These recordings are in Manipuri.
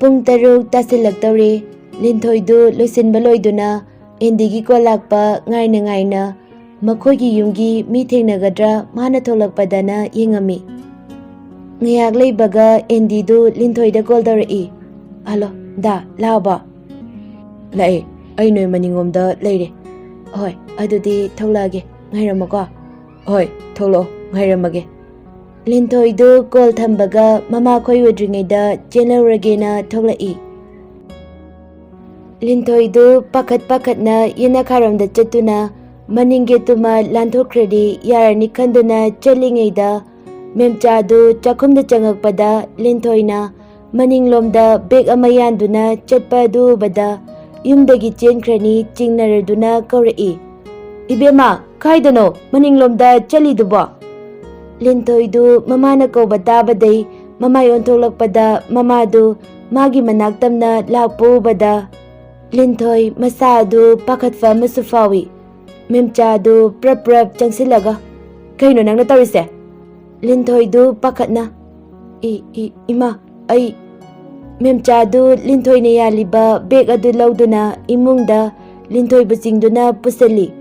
Pung taruk tasilaktauri, Lintoidu loisinba loiduna, Endigi ko lakpa ngaina, Makogi yungi mi thengnagadra mana tholakpadana yengami. Ngayak leibaga Endidu Lintoida call tawrei. Hello, da, laaba. Lai, ai noi maningomda leire. Hoi, adudi tholage, ngairamako. Hoi, tholo, ngairamage. Lintoidu call thambaga mama khoi udringaida chenlauragena tholai. Lintoidu pakatna yena kharamda chatuna Maningge tuma lanthokradi yarani khanduna chalingaida memchadu chakhumda changakpada Lintoina maninglomda beg ama yanduna chatpadu bada yumdagi chenkrani chingnaraduna kaurai. Ibema kaidano maninglomda chalidubo. Lintoidu mamana kauba tabadai mama yontholakpada mamadu magi manaktamna lakpu bada Lintoi masadu pakatfa masufawi. Memchadu prap changsilaga. Kaino nang natarise? Lintoidu pakatna. Ima, ay. Memchadu Lintoi na yaliba beg adu lauduna imungda Lintoi basingduna pusali.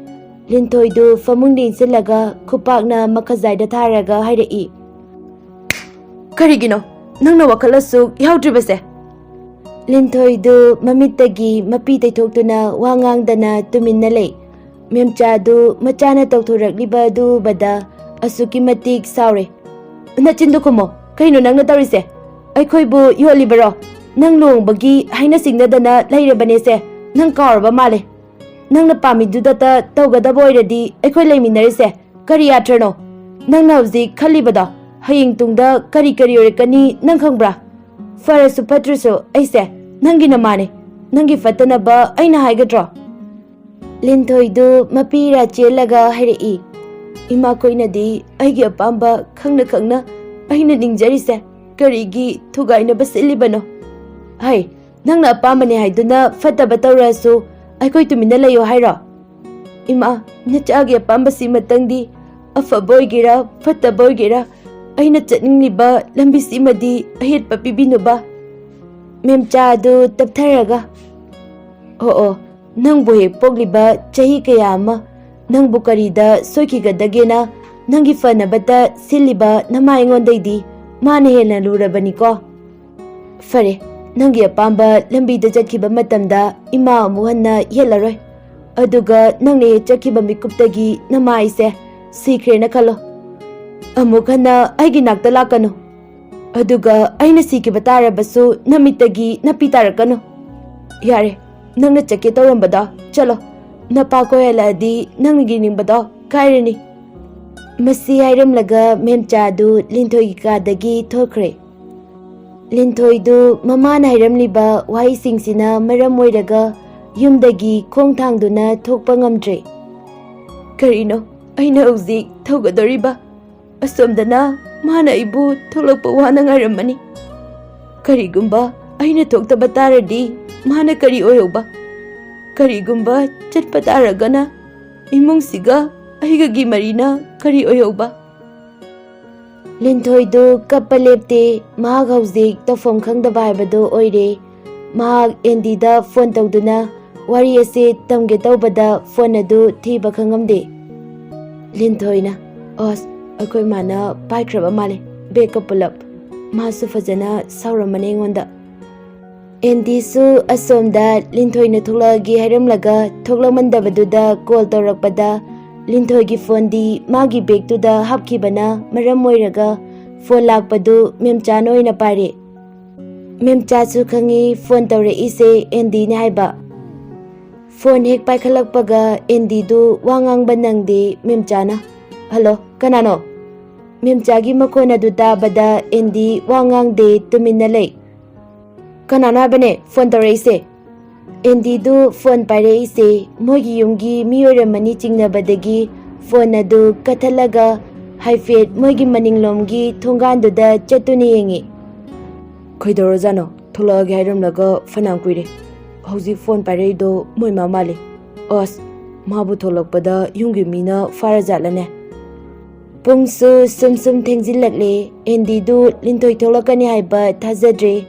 Lintoidu famungdin silaga kupakna makazayda tharaga hairai. Karigino, nang nawakalasuk yaudribase. Lintoidu mamittagi mapi taithoktuna wangangdana tuminna lei. Memchadu machana tauthuraklibadu bada asuki matik saure. Nachindu kumo, kaino nang natarise? Aikhoibu yolibaro. Nang luongbagi haina singnadana leirabanese. Nang kauraba male. Nang napamidudata tawgadaba oiradi aikhoi leiminarise. Kari yatrano? Nang na hauzik khalibada haying tungda kari oirakani nang khangbra? Farasu patrasu aise nangi namane. Nangi fatanaba aina haigadro. Lintoidu mapira chelaga hairai. Ima koinadi aigi apamba khangna aina ningjarise karigi thugaina basilibano. Hai, nangna apambane haiduna fataba tawrasu aikoi tumina layo hairo. Ima nachagi apambasi matangdi afaba oigira fataba oigira aina chatningliba lambisimadi ahitpa pibinuba. Memchadu taptharaga. Oh. Nangbu hek pogliba chahi kaya ama nangbu karida soikigadagena nangi fanabata siliba nama aingondaidi mana hena lurabaniko. Fare, nangi apamba lambida chatkiba matamda ima amuhanna yelaroi. Aduga nangne chatkiba mikuptagi nama aise sikrena khalo. Amukhana aigi nakta lakano. Aduga aina sikiba tarabasu namitagi napitarakano. Yare. Nangna chake tawrambada chalo napa ko heladi nangi ningbada kairani masi hairamlaga memchadu Lintoi kadagi thokre. Lintoidu mamana hairamliba wai singsina maram oiraga yumdagi khongthangduna thokpa ngamdre. Karino aina hauzik thogadoriba asomdana mana ibu tholokpa wana ngairamani. Karigumba aina thoktaba taradi mana kari oyoba. Karigumba chatpa taragana imungsiga aigagi marina kari oyoba. Lintoidu kappa lepte mahag hauzik tawfam khangdaba haibado oire. Mahag Endida phone tawduna wari ase tamge tawbada phone adu thiba khangamde. Lintoina os akoi mana paikraba male backup pulap masu fajana sauramane ngonda. Endisu asomda Lintoina thulagi hairamlaga thoklamandabadudha call tawrakpada Lintoigi phone di magi bag tuda hapkibana maram oiraga phone lakpadu memchana oina pare. Memchasu khangi phone tawreise Endi ne haiba. Phone hek paikhalakpaga Endidu wangangba nangde memchana. Hello, kanano? Memchagi makhona du tabada Endi wangangde tuminna lei. Kanana bane phone tawreise. Endidu phone pareise mogi yumgi miyoramani chingnabadagi phone adu kathalaga haifet mogi maninglomgi thonganduda chatuni yengi. Kaidorojano tholagi hairamlaga fanam kuire. Hauji phone pareido moi mamale. Os mabu tholakpada yumgi mina farajatlane. Pungsu sum thengjilakle Endidu Lintoi tholakani haiba thajadre.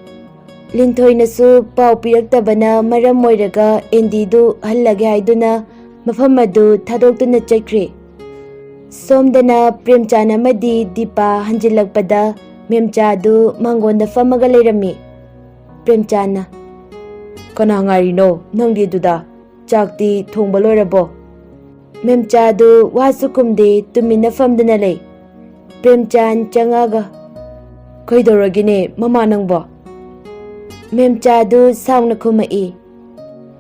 ꯂꯤꯟꯊꯣꯏꯅꯁꯨ ꯄꯥꯎ ꯄꯤꯔꯛꯇꯕꯅ ꯃꯔꯝ ꯑꯣꯏꯔꯒ ꯑꯦꯟꯗꯤꯗꯨ ꯍꯜꯂꯒꯦ ꯍꯥꯏꯗꯨꯅ ꯃꯐꯝ ꯑꯗꯨ ꯊꯥꯗꯣꯛꯇꯨꯅ ꯆꯠꯈ꯭ꯔꯦ꯫ ꯁꯣꯝꯗꯅ ꯄ꯭ꯔꯦꯝꯆꯥꯟ ꯑꯃꯗꯤ ꯗꯤꯄꯥ ꯍꯟꯖꯤꯜꯂꯛꯄꯗ ꯃꯦꯝꯆꯥꯗꯨ ꯃꯥꯡꯒꯣꯟꯗ ꯐꯝꯃꯒ ꯂꯩꯔꯝꯃꯤ꯫ ꯄ꯭ꯔꯦꯝꯆꯥꯟꯅ, "ꯀꯅꯥ ꯉꯥꯏꯔꯤꯅꯣ ꯅꯪꯗꯤ ꯑꯗꯨꯗ? ꯆꯥꯛꯇꯤ ꯊꯣꯡꯕ ꯂꯣꯏꯔꯕꯣ?" ꯃꯦꯝꯆꯥꯗꯨ ꯋꯥꯁꯨ ꯈꯨꯝꯗꯦ, ꯇꯨꯃꯤꯟꯅ ꯐꯝꯗꯨꯅ ꯂꯩ꯫ ꯄ꯭ꯔꯦꯝꯆꯥꯟ ꯆꯪꯉꯒ, "ꯀꯩꯗꯧꯔꯒꯦꯅꯦ ꯃꯃꯥ ꯅꯪꯕꯣ?" ꯃꯦꯝꯆꯥꯗꯨ ꯁꯥꯎꯅ ꯈꯨꯝꯃꯛꯏ,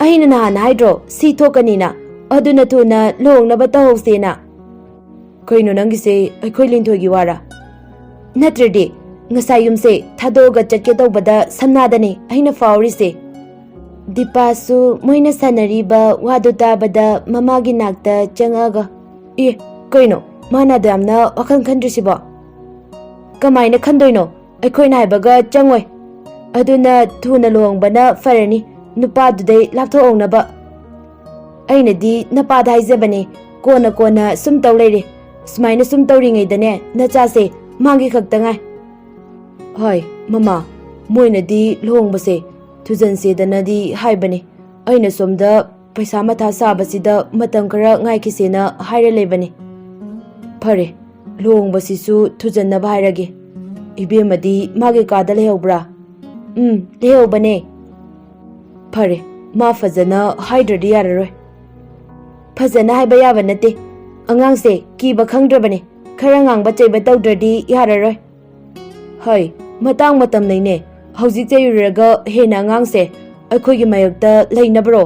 "ꯑꯩꯅ ꯅꯍꯥꯟ ꯍꯥꯏꯗ꯭ꯔꯣ ꯁꯤ ꯊꯣꯛꯀꯅꯤꯅ, ꯑꯗꯨꯅ ꯊꯨꯅ ꯂꯨꯍꯣꯡꯅꯕ ꯇꯧꯍꯧꯁꯦꯅ." "ꯀꯩꯅꯣ ꯅꯪꯒꯤꯁꯦ ꯑꯩꯈꯣꯏ ꯂꯤꯟꯊꯣꯏꯒꯤ ꯋꯥꯔꯥ?" "ꯅꯠꯇ꯭ꯔꯗꯤ ꯉꯁꯥꯏ ꯌꯨꯝꯁꯦ ꯊꯥꯗꯣꯛꯑꯒ ꯆꯠꯀꯦ ꯇꯧꯕꯗ ꯁꯝꯅꯥꯗꯅꯦ ꯑꯩꯅ ꯐꯥꯎꯔꯤꯁꯦ." ꯗꯤꯄꯥꯁꯨ ꯃꯣꯏꯅ ꯁꯥꯟꯅꯔꯤꯕ ꯋꯥꯗꯨ ꯇꯥꯕꯗ ꯃꯃꯥꯒꯤ ꯅꯥꯛꯇ ꯆꯪꯉꯒ, "ꯀꯩꯅꯣ ꯃꯥꯅ ꯑꯗꯨꯌꯥꯝꯅ ꯋꯥꯈꯜ ꯈꯟꯗ꯭ꯔꯤꯁꯤꯕꯣ?" "ꯀꯃꯥꯏꯅ ꯈꯟꯗꯣꯏꯅꯣ? ꯑꯩꯈꯣꯏꯅ ꯍꯥꯏꯕꯒ ꯆꯪꯉꯣꯏ. ꯑꯗꯨꯅ ꯊꯨꯅ ꯂꯨꯍꯣꯡꯕꯅ ꯐꯔꯅꯤ, ꯅꯨꯄꯥꯗꯨꯗꯩ ꯂꯥꯞꯊꯣꯛꯍꯧꯅꯕ." "ꯑꯩꯅꯗꯤ ꯅꯄꯥꯗ ꯍꯥꯏꯖꯕꯅꯦ, ꯀꯣꯟꯅ ꯁꯨꯝ ꯇꯧ ꯂꯩꯔꯦ. ꯁꯨꯃꯥꯏꯅ ꯁꯨꯝ ꯇꯧꯔꯤꯉꯩꯗꯅꯦ ꯅꯆꯥꯁꯦ ꯃꯥꯒꯤ ꯈꯛꯇ ꯉꯥꯏ." "ꯍꯣꯏ ꯃꯃꯥ, ꯃꯣꯏꯅꯗꯤ ꯂꯨꯍꯣꯡꯕꯁꯦ ꯊꯨꯖꯟꯁꯦꯗꯅꯗꯤ ꯍꯥꯏꯕꯅꯤ. ꯑꯩꯅ ꯁꯣꯝꯗ ꯄꯩꯁꯥ ꯃꯊꯥ ꯁꯥꯕꯁꯤꯗ ꯃꯇꯝ ꯈꯔ ꯉꯥꯏꯈꯤꯁꯦꯅ ꯍꯥꯏꯔ ꯂꯩꯕꯅꯤ." "ꯐꯔꯦ, ꯂꯨꯍꯣꯡꯕꯁꯤꯁꯨ ꯊꯨꯖꯟꯅꯕ ꯍꯥꯏꯔꯒꯦ꯫ ꯏꯕꯦꯝꯃꯗꯤ ꯃꯥꯒꯤ ꯀꯥꯗ ꯂꯩꯍꯧꯕ꯭ꯔꯥ?" "ꯂꯩꯍꯧꯕꯅꯦ." "ꯐꯔꯦ, ꯃꯥ ꯐꯖꯅ ꯍꯥꯏꯗ꯭ꯔꯗꯤ ꯌꯥꯔꯔꯣꯏ." "ꯐꯖꯅ ꯍꯥꯏꯕ ꯌꯥꯕ ꯅꯠꯇꯦ. ꯑꯉꯥꯡꯁꯦ ꯀꯤꯕ ꯈꯪꯗ꯭ꯔꯕꯅꯦ. ꯈꯔ ꯉꯥꯡꯕ ꯆꯩꯕ ꯇꯧꯗ꯭ꯔꯗꯤ ꯌꯥꯔꯔꯣꯏ." "ꯍꯣꯏ, ꯃꯇꯥꯡ ꯃꯇꯝꯅꯩꯅꯦ. ꯍꯧꯖꯤꯛ ꯆꯩꯔꯨꯔꯒ ꯍꯦꯟꯅ ꯑꯉꯥꯡꯁꯦ ꯑꯩꯈꯣꯏꯒꯤ ꯃꯥꯌꯣꯛꯇ ꯂꯩꯅꯕ꯭ꯔꯣ?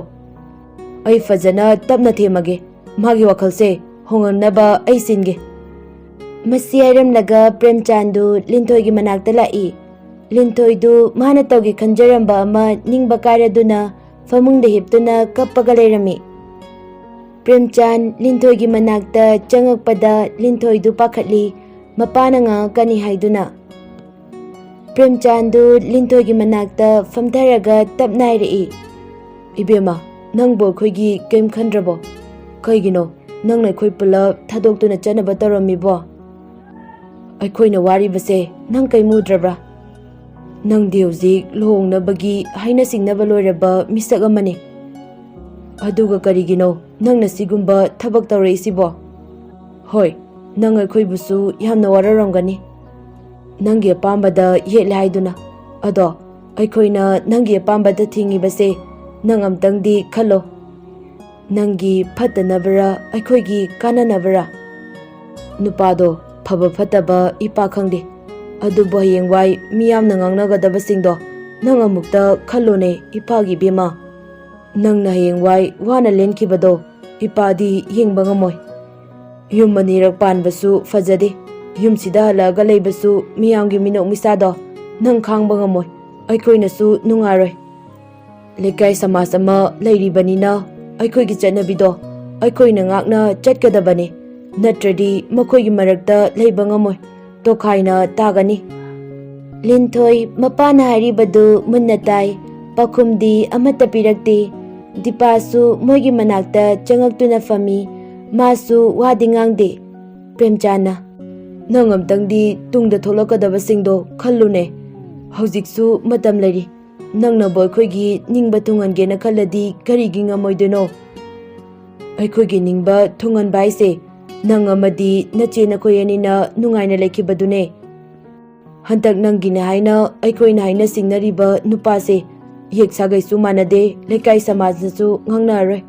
ꯑꯩ ꯐꯖꯅ ꯇꯞꯅ ꯊꯦꯝꯃꯒꯦ. ꯃꯥꯒꯤ ꯋꯥꯈꯜꯁꯦ ꯍꯣꯡꯍꯟꯅꯕ ꯑꯩ ꯁꯤꯟꯒꯦ." ꯃꯁꯤ ꯍꯥꯏꯔꯝꯂꯒ ꯄ꯭ꯔꯦꯝꯆꯥꯟꯗꯨ ꯂꯤꯟꯊꯣꯏꯒꯤ ꯃꯅꯥꯛꯇ ꯂꯥꯛꯏ꯫ ꯂꯤꯟꯊꯣꯏꯗꯨ ꯃꯥꯅ ꯇꯧꯒꯦ ꯈꯟꯖꯔꯝꯕ ꯑꯃ ꯅꯤꯡꯕ ꯀꯥꯏꯔꯗꯨꯅ ꯐꯃꯨꯡꯗ ꯍꯤꯞꯇꯨꯅ ꯀꯞꯄꯒ ꯂꯩꯔꯝꯃꯤ꯫ ꯄ꯭ꯔꯦꯝꯆꯥꯟ ꯂꯤꯟꯊꯣꯏꯒꯤ ꯃꯅꯥꯛꯇ ꯆꯪꯉꯛꯄꯗ ꯂꯤꯟꯊꯣꯏꯗꯨ ꯄꯥꯈꯠꯂꯤ, ꯃꯄꯥꯅ ꯉꯥꯡꯉꯛꯀꯅꯤ ꯍꯥꯏꯗꯨꯅ꯫ ꯄ꯭ꯔꯦꯝꯆꯥꯟꯗꯨ ꯂꯤꯟꯊꯣꯏꯒꯤ ꯃꯅꯥꯛꯇ ꯐꯝꯊꯔꯒ ꯇꯞꯅ ꯍꯥꯏꯔꯛꯏ, "ꯏꯕꯦꯝꯃ, ꯅꯪꯕꯨ ꯑꯩꯈꯣꯏꯒꯤ ꯀꯩꯝ ꯈꯟꯗ꯭ꯔꯕꯣ? ꯀꯩꯒꯤꯅꯣ ꯅꯪꯅ ꯑꯩꯈꯣꯏ ꯄꯨꯜꯂꯞ ꯊꯥꯗꯣꯛꯇꯨꯅ ꯆꯠꯅꯕ ꯇꯧꯔꯝꯃꯤꯕꯣ? ꯑꯩꯈꯣꯏꯅ ꯋꯥꯔꯤꯕꯁꯦ ꯅꯪ ꯀꯩꯝ ꯎꯗ꯭ꯔꯕ꯭ꯔꯥ? ꯅꯪꯗꯤ ꯍꯧꯖꯤꯛ ꯂꯨꯍꯣꯡꯅꯕꯒꯤ ꯍꯩꯅ ꯁꯤꯡꯅꯕ ꯂꯣꯏꯔꯕ ꯃꯤꯁꯛ ꯑꯃꯅꯤ. ꯑꯗꯨꯒ ꯀꯔꯤꯒꯤꯅꯣ ꯅꯪꯅ ꯁꯤꯒꯨꯝꯕ ꯊꯕꯛ ꯇꯧꯔꯛꯏꯁꯤꯕꯣ? ꯍꯣꯏ, ꯅꯪ ꯑꯩꯈꯣꯏꯕꯨꯁꯨ ꯌꯥꯝꯅ ꯋꯥꯔꯧꯔꯝꯒꯅꯤ, ꯅꯪꯒꯤ ꯑꯄꯥꯝꯕꯗ ꯌꯦꯠꯂꯦ ꯍꯥꯏꯗꯨꯅ. ꯑꯗꯣ ꯑꯩꯈꯣꯏꯅ ꯅꯪꯒꯤ ꯑꯄꯥꯝꯕꯗ ꯊꯤꯡꯉꯤꯕꯁꯦ ꯅꯪ ꯑꯝꯇꯪꯗꯤ ꯈꯜꯂꯣ. ꯅꯪꯒꯤ ꯐꯠꯇꯅꯕꯔꯥ ꯑꯩꯈꯣꯏꯒꯤ ꯀꯥꯟꯅꯅꯕꯔꯥ? ꯅꯨꯄꯥꯗꯣ ꯐꯕ ꯐꯠꯇꯕ ꯏꯄꯥ ꯈꯪꯗꯦ. ꯑꯗꯨꯕꯨ ꯍꯌꯦꯡꯋꯥꯏ ꯃꯤꯌꯥꯝꯅ ꯉꯥꯡꯅꯒꯗꯕꯁꯤꯡꯗꯣ ꯅꯪ ꯑꯃꯨꯛꯇ ꯈꯜꯂꯣꯅꯦ ꯏꯄꯥꯒꯤ ꯏꯕꯦꯝꯃ. ꯅꯪꯅ ꯍꯌꯦꯡꯋꯥꯏ ꯋꯥꯅ ꯂꯦꯟꯈꯤꯕꯗꯣ ꯏꯄꯥꯗꯤ ꯌꯦꯡꯕ ꯉꯝꯃꯣꯏ. ꯌꯨꯝ ꯑꯅꯤꯔꯛ ꯄꯥꯟꯕꯁꯨ ꯐꯖꯗꯦ. ꯌꯨꯝꯁꯤꯗ ꯍꯜꯂꯛꯑꯒ ꯂꯩꯕꯁꯨ ꯃꯤꯌꯥꯝꯒꯤ ꯃꯤꯅꯣꯛ ꯃꯤꯁꯥꯗꯣ ꯅꯪ ꯈꯥꯡꯕ ꯉꯝꯃꯣꯏ. ꯑꯩꯈꯣꯏꯅꯁꯨ ꯅꯨꯡꯉꯥꯏꯔꯣꯏ. ꯂꯩꯀꯥꯏ ꯁꯃꯥꯖ ꯑꯃ ꯂꯩꯔꯤꯕꯅꯤꯅ ꯑꯩꯈꯣꯏꯒꯤ ꯆꯠꯅꯕꯤꯗꯣ ꯑꯩꯈꯣꯏꯅ ꯉꯥꯛꯅ ꯆꯠꯀꯗꯕꯅꯤ. ꯅꯠꯇ꯭ꯔꯗꯤ ꯃꯈꯣꯏꯒꯤ ꯃꯔꯛꯇ ꯂꯩꯕ ꯉꯝꯃꯣꯏ, ꯇꯣꯈꯥꯏꯅ ꯇꯥꯒꯅꯤ." ꯂꯤꯟꯊꯣꯏ ꯃꯄꯥꯅ ꯍꯥꯏꯔꯤꯕꯗꯨ ꯃꯨꯟꯅ ꯇꯥꯏ, ꯄꯥꯎꯈꯨꯝꯗꯤ ꯑꯃꯠꯇ ꯄꯤꯔꯛꯇꯦ꯫ ꯗꯤꯄꯥꯁꯨ ꯃꯣꯏꯒꯤ ꯃꯅꯥꯛꯇ ꯆꯪꯉꯛꯇꯨꯅ ꯐꯝꯃꯤ, ꯃꯥꯁꯨ ꯋꯥꯗꯤ ꯉꯥꯡꯗꯦ꯫ ꯄ꯭ꯔꯦꯝꯆꯥꯟꯅ, "ꯅꯪ ꯑꯝꯇꯪꯗꯤ ꯇꯨꯡꯗ ꯊꯣꯛꯂꯛꯀꯗꯕꯁꯤꯡꯗꯣ ꯈꯜꯂꯨꯅꯦ. ꯍꯧꯖꯤꯛꯁꯨ ꯃꯇꯝ ꯂꯩꯔꯤ. ꯅꯪꯅꯕꯨ ꯑꯩꯈꯣꯏꯒꯤ ꯅꯤꯡꯕ ꯊꯨꯡꯍꯟꯒꯦꯅ ꯈꯜꯂꯗꯤ ꯀꯔꯤꯒꯤ ꯉꯝꯃꯣꯏꯗꯣꯏꯅꯣ? ꯑꯩꯈꯣꯏꯒꯤ ꯅꯤꯡꯕ ꯊꯨꯡꯍꯟꯕ ꯍꯥꯏꯁꯦ ꯅꯪ ꯑꯃꯗꯤ ꯅꯆꯦ ꯅꯈꯣꯏ ꯑꯅꯤꯅ ꯅꯨꯡꯉꯥꯏꯅ ꯂꯩꯈꯤꯕꯗꯨꯅꯦ. ꯍꯟꯗꯛ ꯅꯪꯒꯤꯅꯦ ꯍꯥꯏꯅ ꯑꯩꯈꯣꯏꯅ ꯍꯥꯏꯅ ꯁꯤꯡꯅꯔꯤꯕ ꯅꯨꯄꯥꯁꯦ ꯌꯦꯛ ꯁꯥꯒꯩꯁꯨ ꯃꯥꯟꯅꯗꯦ, ꯂꯩꯀꯥꯏ ꯁꯃꯥꯖꯅꯁꯨ ꯉꯥꯡꯅꯔꯔꯣꯏ.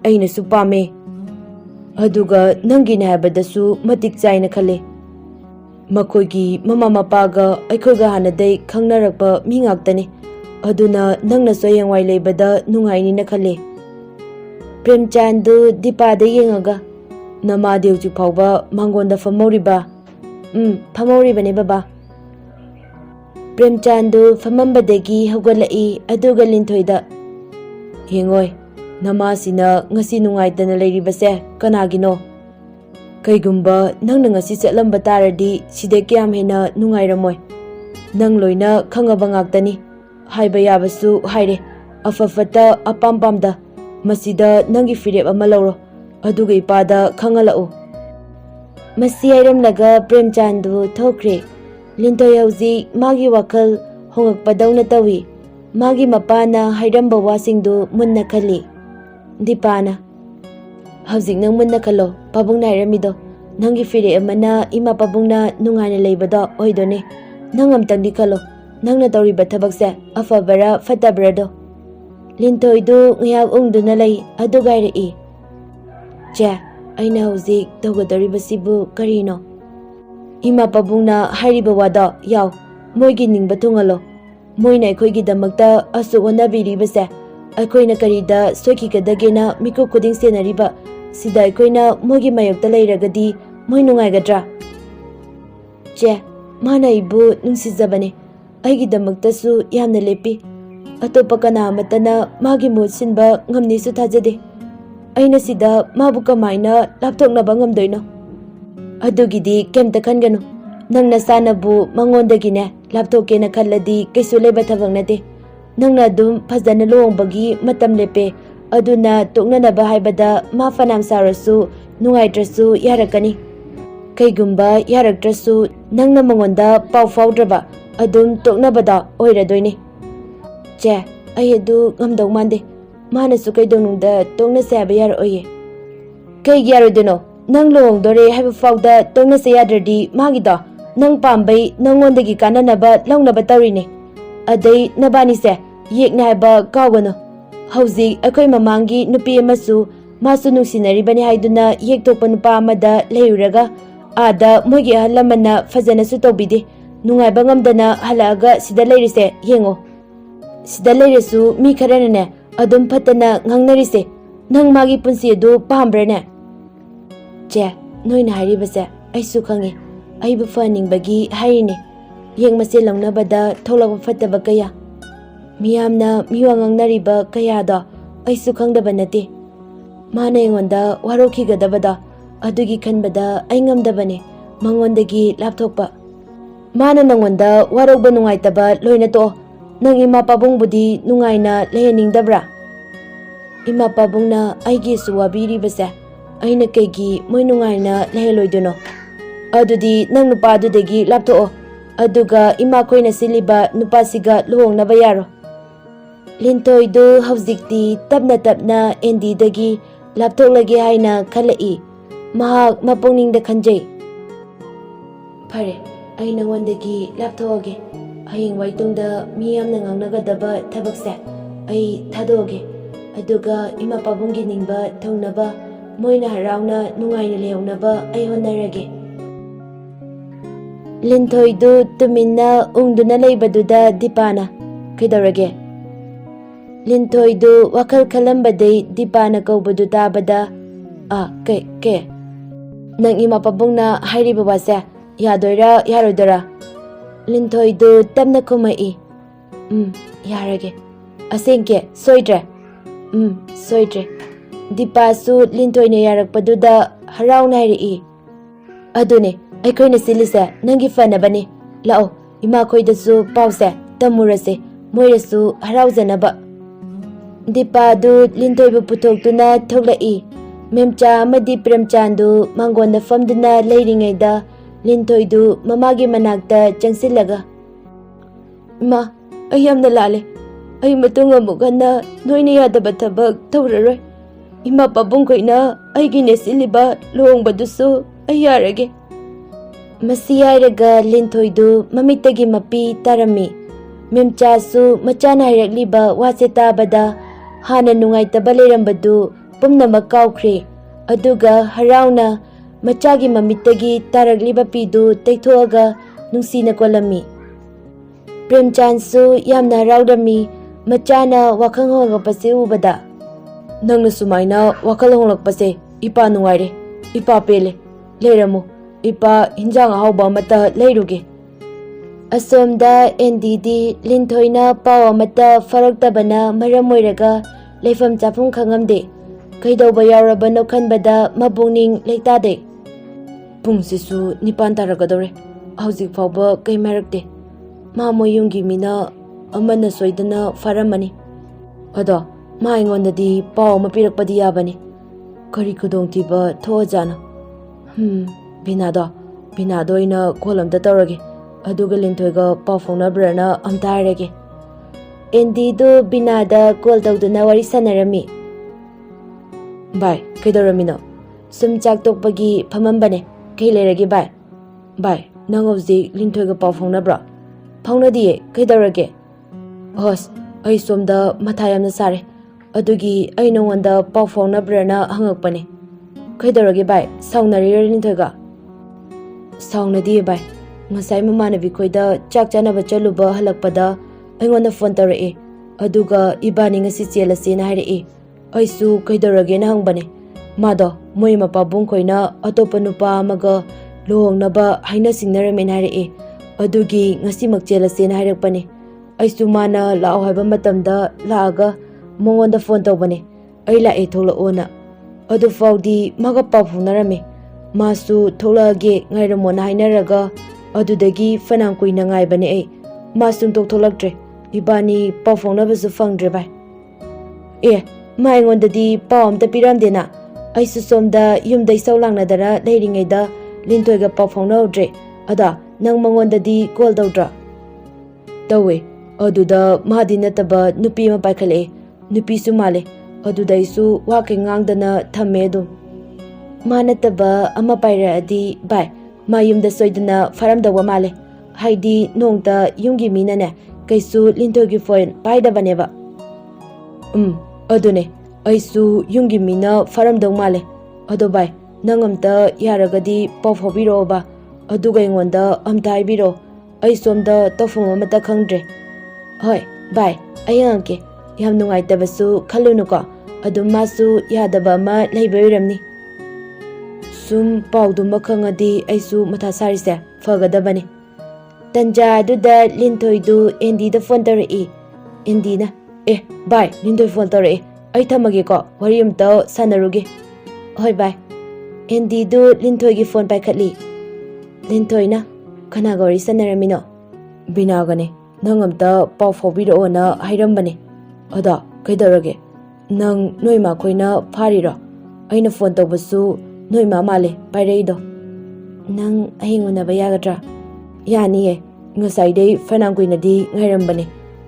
ꯑꯩꯅꯁꯨ ꯄꯥꯝꯃꯦ. ꯑꯗꯨꯒ ꯅꯪꯒꯤꯅꯦ ꯍꯥꯏꯕꯗꯁꯨ ꯃꯇꯤꯛ ꯆꯥꯏꯅ ꯈꯜꯂꯦ. ꯃꯈꯣꯏꯒꯤ ꯃꯃꯥ ꯃꯄꯥꯒ ꯑꯩꯈꯣꯏꯒ ꯍꯥꯟꯅꯗꯩ ꯈꯪꯅꯔꯛꯄ ꯃꯤ ꯉꯥꯛꯇꯅꯤ. ꯑꯗꯨꯅ ꯅꯪꯅꯁꯨ ꯍꯌꯦꯡꯋꯥꯏ ꯂꯩꯕꯗ ꯅꯨꯡꯉꯥꯏꯅꯤꯅ ꯈꯜꯂꯦ." ꯄ꯭ꯔꯦꯝꯆꯥꯟꯗꯨ ꯗꯤꯄꯥꯗ ꯌꯦꯡꯉꯒ, "ꯅꯃꯥꯗꯤ ꯍꯧꯖꯤꯛ ꯐꯥꯎꯕ ꯃꯥꯡꯒꯣꯟꯗ ꯐꯝꯍꯧꯔꯤꯕ?" "ꯐꯝꯍꯧꯔꯤꯕꯅꯦ ꯕꯕꯥ." ꯄ꯭ꯔꯦꯝꯆꯥꯟꯗꯨ ꯐꯝꯃꯝꯕꯗꯒꯤ ꯍꯧꯒꯠꯂꯛꯏ, ꯑꯗꯨꯒ ꯂꯤꯟꯊꯣꯏꯗ, "ꯌꯦꯡꯉꯣꯏ, ꯅꯃꯥꯁꯤꯅ ꯉꯁꯤ ꯅꯨꯡꯉꯥꯏꯇꯅ ꯂꯩꯔꯤꯕꯁꯦ ꯀꯅꯥꯒꯤꯅꯣ? ꯀꯩꯒꯨꯝꯕ ꯅꯪꯅ ꯉꯁꯤ ꯆꯠꯂꯝꯕ ꯇꯥꯔꯗꯤ ꯁꯤꯗꯩ ꯀꯌꯥꯝ ꯍꯦꯟꯅ ꯅꯨꯡꯉꯥꯏꯔꯝꯃꯣꯏ. ꯅꯪ ꯂꯣꯏꯅ ꯈꯪꯉꯕ ꯉꯥꯛꯇꯅꯤ. ꯍꯥꯏꯕ ꯌꯥꯕꯁꯨ ꯍꯥꯏꯔꯦ. ꯑꯐ ꯐꯠꯇ ꯑꯄꯥꯝ ꯄꯥꯝꯗ ꯃꯁꯤꯗ ꯅꯪꯒꯤ ꯐꯤꯔꯦꯞ ꯑꯃ ꯂꯧꯔꯣ, ꯑꯗꯨꯒ ꯏꯄꯥꯗ ꯈꯪꯍꯜꯂꯛꯎ." ꯃꯁꯤ ꯍꯥꯏꯔꯝꯂꯒ ꯄ꯭ꯔꯦꯝꯆꯥꯟꯗꯨ ꯊꯣꯛꯈ꯭ꯔꯦ꯫ ꯂꯤꯟꯊꯣꯏ ꯍꯧꯖꯤꯛ ꯃꯥꯒꯤ ꯋꯥꯈꯜ ꯍꯣꯡꯉꯛꯄꯗꯧꯅ ꯇꯧꯏ꯫ Magi mapana hairamba wasingdu munna khali. Dipana, hꯧꯖꯤꯛ nang munna khalo pabung nairamido. Nangi fire amana ima pabungna nungaina leibado oidone. Nang amtangdi khalo. Nangna tawriba thabakse afabara fatabrado. Lintoidu ngayak ungduna lei adugaire I. Che, aina hꯧꯖꯤꯛ tawgadoribasibu karino. Ima pabungna hairiba wada yaw. Moigi ningba thungalo. Moina aikoigidamakta asuk honabiribase aikoina karida soikikadagena miku khuding senariba sida aikoina mogi mayokta leiragadi moi nungaigadra. Che, mana ibu nungsijabane aigidamaktasu yamna lepi atopa kana amatana magi mood sinba ngamnisu thajade aina sida mabu kamaina lapthoknaba ngamdoino adugidi kemta khanganu nangna sanabu mangondagine lapthokena khalladi kaisu leba thabak nate nangna dum phajana luongbagi matam lepe aduna toknanaba haibada ma fanam sarasu nungaitrasu yarakani kaigumba yaraktrasu nangna mangonda pau faudraba adum toknabada oiradoine. Che, ai adu ngamdau mande manasu kaidonungda tokna saba yaroye kaigi yarodino nang luongdore haiba fauda tokna se yadradi magida nang pambai nangondagi kananaba launaba tawrine adai nabanise yekna haiba kawgano hꯧꯖꯤꯛ akhoi mamangi nupi amasu masu nungsinaribani haiduna yektokpa nupa amada leuraga ada moigi ahalamana fajanasu tawbide nungaiba ngamdana halaaga sida leirise yengo sida leirasu mi kharanane adum phatana ngangnarise nang magi punsi adu pambrane. Che, noina hairibase aisu khangi aibu faningbagi hairine yengmase launabada tholakpa fataba kaya miyamna miwa ngangnariba kayada aisu khangdaba nate mana engonda warokhigadabada adugi khanbada ai ngamdabane mangondagi lapthokpa mana nangonda warokba nungaitaba loina to nang ima pabungbudi nungaina leheningdabra ima pabungna aigi suwabiribase aina kaigi moi nungaina leheloidono adudi nang nupa adudagi laptho aduga ima koina siliba nupasiga luongnaba yaro. Lintoidu hꯧꯖꯤꯛꯇꯤ tapna tapna endidagi lapthoklage haina khalai mahak mapungningda khanjai. Phare, ai nangondagi lapthoge hayeng waitungda miyamna ngangnagadaba thabakse ai thadoge aduga ima pabunggi ningba thongnaba moina harauna nungaina leonaba ai honarage. Lintoidu tuminna ungduna leibaduda Dipana kaidorage. Lintoidu wakal khalambadai Dipana kaubadu tabada ke nang ima pabungna hairiba wase yadoira yarodora. Lintoidu tamna khumai yarage asengke soidre soidre. Dipasu lintoina yarakpaduda harauna hairi adune aikoina silise nangi fanabane lao ima khoidasu pause tamurase moirasu harauzanaba. Dipadu lintoibu putoktuna thoklai memcha amadi premchandu mangonda famduna leiringaida lintoidu mamagi manakta changsilaga ma ayamna lale ai matung amuk hana noina yadaba thabak tawraroi ima pabung koina aigi nesiliba luongbadusu ai yarage. Masi hairaga lintoidu mamitagi mapi tarami memchasu machana hairakliba wase tabada hana nungaitaba leirambadu pumnamak kawkhre aduga harauna machagi mamitagi tarakliba pidu teithoaga nungsina kolami. Premchandsu yamna haraudami machana wakhang honglakpase ubada nangna sumaina wakhal honglakpase ipa nungaire ipa pele leiramu ipa hinjang ahauba amata leiruge. Asomda endidi lintoina pau amata faraktabana maram oiraga leifam chafum khangamde kaidauba yaurabano khanbada mabungning leitade. Pungsisu nipan taragadore hꯧꯖꯤꯛ fauba kai marakte ma moyungi mina amana soidana faramani ada ma ingondadi pau mapirakpadi yabani kari khudongtiba thoajana binado ina kolamda tawrage aduga lintoiga pau faunabra na amta hairage. ꯑꯦꯟꯗꯤꯗꯨ ꯕꯤꯅꯥꯗ ꯀꯣꯜ ꯇꯧꯗꯨꯅ ꯋꯥꯔꯤ ꯁꯥꯟꯅꯔꯝꯃꯤ꯫ ꯚꯥꯏ ꯀꯩꯗꯧꯔꯝꯃꯤꯅꯣ? ꯁꯨꯝ ꯆꯥꯛ ꯇꯣꯛꯄꯒꯤ ꯐꯝꯃꯝꯕꯅꯦ꯫ ꯀꯩ ꯂꯩꯔꯒꯦ ꯚꯥꯏ? ꯚꯥꯏ ꯅꯪ ꯍꯧꯖꯤꯛ ꯂꯤꯟꯊꯣꯏꯒ ꯄꯥꯎ ꯐꯥꯎꯅꯕ꯭ꯔꯣ? ꯐꯥꯎꯅꯗꯤꯌꯦ, ꯀꯩꯗꯧꯔꯒꯦ? ꯑꯁ ꯑꯩ ꯁꯣꯝꯗ ꯃꯊꯥ ꯌꯥꯝꯅ ꯁꯥꯔꯦ, ꯑꯗꯨꯒꯤ ꯑꯩ ꯅꯉꯣꯟꯗ ꯄꯥꯎ ꯐꯥꯎꯅꯕ꯭ꯔꯅ ꯍꯪꯉꯛꯄꯅꯦ꯫ ꯀꯩꯗꯧꯔꯒꯦ ꯚꯥꯏ? ꯁꯥꯎꯅꯔꯤꯔꯣ ꯂꯤꯟꯊꯣꯏꯒ? ꯁꯥꯎꯅꯗꯤꯌꯦ ꯚꯥꯏ, ꯉꯁꯥꯏ ꯃꯃꯥꯟꯅꯕꯤ ꯈꯣꯏꯗ ꯆꯥꯛ ꯆꯥꯅꯕ ꯆꯠꯂꯨꯕ ꯍꯜꯂꯛꯄꯗ ꯑꯩꯉꯣꯟꯗ ꯐꯣꯟ ꯇꯧꯔꯛꯑꯦ, ꯑꯗꯨꯒ ꯏꯕꯥꯅꯤ ꯉꯁꯤ ꯆꯦꯜꯂꯁꯦꯅ ꯍꯥꯏꯔꯛꯑꯦ꯫ ꯑꯩꯁꯨ ꯀꯩꯗꯧꯔꯒꯦꯅ ꯍꯪꯕꯅꯦ꯫ ꯃꯥꯗꯣ ꯃꯣꯏ ꯃꯄꯥꯕꯨꯡ ꯈꯣꯏꯅ ꯑꯇꯣꯞꯄ ꯅꯨꯄꯥ ꯑꯃꯒ ꯂꯨꯍꯣꯡꯅꯕ ꯍꯥꯏꯅ ꯁꯤꯡꯅꯔꯝꯃꯦꯅ ꯍꯥꯏꯔꯛꯑꯦ, ꯑꯗꯨꯒꯤ ꯉꯁꯤꯃꯛ ꯆꯦꯜꯂꯁꯦꯅ ꯍꯥꯏꯔꯛꯄꯅꯦ꯫ ꯑꯩꯁꯨ ꯃꯥꯅ ꯂꯥꯛꯑꯣ ꯍꯥꯏꯕ ꯃꯇꯝꯗ ꯂꯥꯛꯑꯒ ꯃꯉꯣꯟꯗ ꯐꯣꯟ ꯇꯧꯕꯅꯦ, ꯑꯩ ꯂꯥꯛꯑꯦ ꯊꯣꯛꯂꯛꯑꯣꯅ꯫ ꯑꯗꯨꯐꯥꯎꯗꯤ ꯃꯥꯒ ꯄꯥꯎ ꯐꯥꯎꯅꯔꯝꯃꯦ, ꯃꯥꯁꯨ ꯊꯣꯛꯂꯛꯑꯒꯦ ꯉꯥꯏꯔꯝꯃꯣꯅ ꯍꯥꯏꯅꯔꯒ ꯑꯗꯨꯗꯒꯤ ꯐꯅꯌꯥꯝ ꯀꯨꯏꯅ ꯉꯥꯏꯕꯅꯦ ꯑꯩ, ꯃꯥ ꯁꯨꯡꯊꯣꯛ ꯊꯣꯛꯂꯛꯇ꯭ꯔꯦ꯫ ꯏꯕꯥꯅꯤ ꯄꯥꯎ ꯐꯥꯎꯅꯕꯁꯨ ꯐꯪꯗ꯭ꯔꯦ ꯚꯥꯏ꯫ ꯃꯥ ꯑꯩꯉꯣꯟꯗꯗꯤ ꯄꯥꯎ ꯑꯝꯇ ꯄꯤꯔꯝꯗꯦꯅ꯫ ꯑꯩꯁꯨ ꯁꯣꯝꯗ ꯌꯨꯝꯗ ꯏꯁꯧ ꯂꯥꯡꯅꯗꯅ ꯂꯩꯔꯤꯉꯩꯗ ꯂꯤꯟꯊꯣꯏꯒ ꯄꯥꯎ ꯐꯥꯎꯅꯍꯧꯗ꯭ꯔꯦ꯫ ꯑꯗ ꯅꯪ ꯃꯉꯣꯟꯗꯗꯤ ꯀꯣꯜ ꯇꯧꯗ꯭ꯔꯣ? ꯇꯧꯋꯦ, ꯑꯗꯨꯗ ꯃꯥꯗꯤ ꯅꯠꯇꯕ ꯅꯨꯄꯤ ꯑꯃ ꯄꯥꯏꯈꯠꯂꯛꯑꯦ, ꯅꯨꯄꯤꯁꯨ ꯃꯥꯜꯂꯦ, ꯑꯗꯨꯗ ꯑꯩꯁꯨ ꯋꯥ ꯀꯩ ꯉꯥꯡꯗꯅ ꯊꯝꯃꯦ ꯑꯗꯨꯝ꯫ ꯃꯥ ꯅꯠꯇꯕ ꯑꯃ ꯄꯥꯏꯔꯛꯑꯗꯤ ꯚꯥꯏ, ꯃꯥ ꯌꯨꯝꯗ ꯁꯣꯏꯗꯅ ꯐꯥꯔꯝꯗꯧꯕ ꯃꯥꯜꯂꯦ꯫ ꯍꯥꯏꯗꯤ ꯅꯣꯡꯇ ꯌꯨꯝꯒꯤ ꯃꯤꯅꯅꯦ ꯀꯩꯁꯨ ꯂꯤꯟꯊꯣꯏꯒꯤ ꯐꯣꯟ ꯄꯥꯏꯗꯕꯅꯦꯕ꯫ ꯑꯗꯨꯅꯦ, ꯑꯩꯁꯨ ꯌꯨꯝꯒꯤ ꯃꯤꯅ ꯐꯥꯔꯝꯗꯧ ꯃꯥꯜꯂꯦ꯫ ꯑꯗꯣ ꯚꯥꯏ, ꯅꯪ ꯑꯝꯇ ꯌꯥꯔꯒꯗꯤ ꯄꯥꯎ ꯐꯥꯎꯕꯤꯔꯛꯑꯣꯕ, ꯑꯗꯨꯒ ꯑꯩꯉꯣꯟꯗ ꯑꯝꯇ ꯍꯥꯏꯕꯤꯔꯛꯑꯣ, ꯑꯩ ꯁꯣꯝꯗ ꯇꯧꯐꯝ ꯑꯃꯠꯇ ꯈꯪꯗ꯭ꯔꯦ꯫ ꯍꯣꯏ ꯚꯥꯏ, ꯑꯩ ꯍꯪꯉꯛꯀꯦ꯫ ꯌꯥꯝ ꯅꯨꯡꯉꯥꯏꯇꯕꯁꯨ ꯈꯜꯂꯨꯅꯨꯀꯣ, ꯑꯗꯨꯝ ꯃꯥꯁꯨ ꯌꯥꯗꯕ ꯑꯃ ꯂꯩꯕ ꯑꯣꯏꯔꯝꯅꯤ꯫ ꯁꯨꯝ ꯄꯥꯎꯗꯨꯃ ꯈꯪꯉꯗꯤ ꯑꯩꯁꯨ ꯃꯊꯥ ꯁꯥꯔꯤꯁꯦ ꯐꯒꯗꯕꯅꯤ꯫ ꯇꯟꯖꯥ ꯑꯗꯨꯗ ꯂꯤꯟꯊꯣꯏꯗꯨ ꯑꯦꯟꯗꯤꯗ ꯐꯣꯟ ꯇꯧꯔꯛꯏ꯫ ꯑꯦꯟꯗꯤꯅ ꯚꯥꯏ ꯂꯤꯟꯊꯣꯏ ꯐꯣꯟ ꯇꯧꯔꯛꯑꯦ, ꯑꯩ ꯊꯝꯃꯒꯦꯀꯣ, ꯋꯥꯔꯤ ꯑꯝꯇ ꯁꯥꯟꯅꯔꯨꯒꯦ꯫ ꯍꯣꯏ ꯚꯥꯏ꯫ ꯑꯦꯟꯗꯤꯗꯨ ꯂꯤꯟꯊꯣꯏꯒꯤ ꯐꯣꯟ ꯄꯥꯏꯈꯠꯂꯤ꯫ ꯂꯤꯟꯊꯣꯏꯅ ꯀꯅꯥꯒ ꯋꯥꯔꯤ ꯁꯥꯟꯅꯔꯝꯃꯤꯅꯣ? ꯕꯤꯅꯥꯒꯅꯦ, ꯅꯪ ꯑꯝꯇ ꯄꯥꯎ ꯐꯥꯎꯕꯤꯔꯛꯑꯣꯅ ꯍꯥꯏꯔꯝꯕꯅꯦ꯫ ꯑꯗ ꯀꯩꯗꯧꯔꯒꯦ? ꯅꯪ ꯅꯣꯏ ꯏꯃꯥ ꯈꯣꯏꯅ ꯐꯥꯔꯤꯔꯣ? ꯑꯩꯅ ꯐꯣꯟ ꯇꯧꯕꯁꯨ ꯅꯣꯏ ꯏꯃꯥ ꯃꯥꯜꯂꯦ ꯄꯥꯏꯔꯛꯏꯗꯣ꯫ ꯅꯪ ꯍꯌꯦꯡ ꯎꯅꯕ ꯌꯥꯒꯗ꯭ꯔꯥ? ꯌꯥꯅꯤꯌꯦ, ꯉꯁꯥꯏꯗꯩ ꯐꯅꯌꯥꯝ ꯀꯨꯏꯅꯗꯤ ꯉꯥꯏꯔꯝꯕꯅꯦ,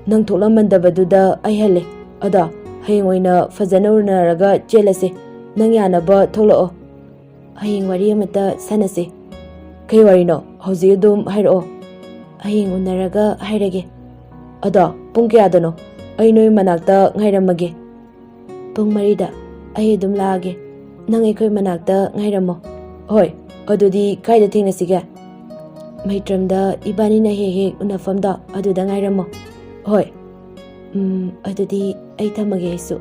ꯅꯪ ꯊꯣꯛꯂꯝꯃꯟꯗꯕꯗꯨꯗ ꯑꯩ ꯍꯜꯂꯦ꯫ ꯑꯗ ꯍꯌꯦꯡ ꯑꯣꯏꯅ ꯐꯖꯅ ꯎꯅꯔꯒ ꯆꯦꯜꯂꯁꯦ, ꯅꯪ ꯌꯥꯅꯕ ꯊꯣꯛꯂꯛꯑꯣ꯫ ꯍꯌꯦꯡ ꯋꯥꯔꯤ ꯑꯃꯇ ꯁꯥꯟꯅꯁꯦ꯫ ꯀꯩ ꯋꯥꯔꯤꯅꯣ? ꯍꯧꯖꯤꯛ ꯑꯗꯨꯝ ꯍꯥꯏꯔꯛꯑꯣ꯫ ꯍꯌꯦꯡ ꯎꯅꯔꯒ ꯍꯥꯏꯔꯒꯦ꯫ ꯑꯗꯣ ꯄꯨꯡ ꯀꯌꯥꯗꯅꯣ? ꯑꯩ ꯅꯣꯏ ꯃꯅꯥꯛꯇ ꯉꯥꯏꯔꯝꯃꯒꯦ꯫ ꯄꯨꯡ 4ꯗ ꯑꯩ ꯑꯗꯨꯝ ꯂꯥꯛꯑꯒꯦ, ꯅꯪ ꯑꯩꯈꯣꯏ ꯃꯅꯥꯛꯇ ꯉꯥꯏꯔꯝꯃꯣ꯫ ꯍꯣꯏ, ꯑꯗꯨꯗꯤ ꯀꯥꯏꯗ ꯊꯦꯡꯅꯁꯤꯒꯦ? ꯃꯩꯇ꯭ꯔꯝꯗ ꯏꯕꯥꯅꯤꯅ ꯍꯦꯛ ꯍꯦꯛ ꯎꯅꯐꯝꯗꯣ ꯑꯗꯨꯗ ꯉꯥꯏꯔꯝꯃꯣ꯫ ꯍꯣꯏ꯫ ꯑꯗꯨꯗꯤ ꯑꯩ ꯊꯝꯃꯒꯦ ꯑꯩꯁꯨ꯫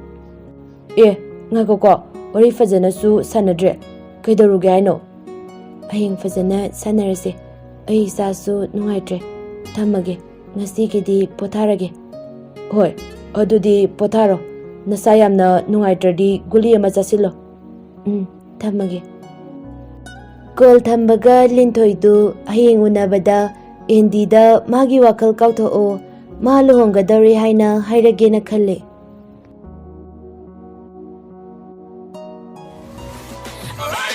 ꯉꯥꯏꯈꯣꯀꯣ, ꯋꯥꯔꯤ ꯐꯖꯅꯁꯨ ꯁꯥꯟꯅꯗ꯭ꯔꯦ, ꯀꯩꯗꯧꯔꯨꯒꯦ ꯍꯥꯏꯅꯣ? ꯍꯌꯦꯡ ꯐꯖꯅ ꯁꯥꯟꯅꯔꯁꯦ, ꯑꯩ ꯏꯁꯥꯁꯨ ꯅꯨꯡꯉꯥꯏꯇ꯭ꯔꯦ, ꯊꯝꯃꯒꯦ, ꯉꯁꯤꯒꯤꯗꯤ ꯄꯣꯊꯥꯔꯒꯦ꯫ ꯍꯣꯏ, ꯑꯗꯨꯗꯤ ꯄꯣꯊꯥꯔꯣ, ꯅꯁꯥ ꯌꯥꯝꯅ ꯅꯨꯡꯉꯥꯏꯇ꯭ꯔꯗꯤ ꯒꯨꯂꯤ ꯑꯃ ꯆꯥꯁꯤꯜꯂꯣ꯫ ꯊꯝꯃꯒꯦ꯫ ꯀꯣꯜ ꯊꯝꯕꯒ ꯂꯤꯟꯊꯣꯏꯗꯨ ꯍꯌꯦꯡ ꯎꯅꯕꯗ ꯑꯦꯟꯗꯤꯗ ꯃꯥꯒꯤ ꯋꯥꯈꯜ ꯀꯥꯎꯊꯣꯛꯑꯣ, ꯃꯥ ꯂꯨꯍꯣꯡꯒꯗꯧꯔꯦ ꯍꯥꯏꯅ ꯍꯥꯏꯔꯒꯦꯅ ꯈꯜꯂꯦ꯫ Alright.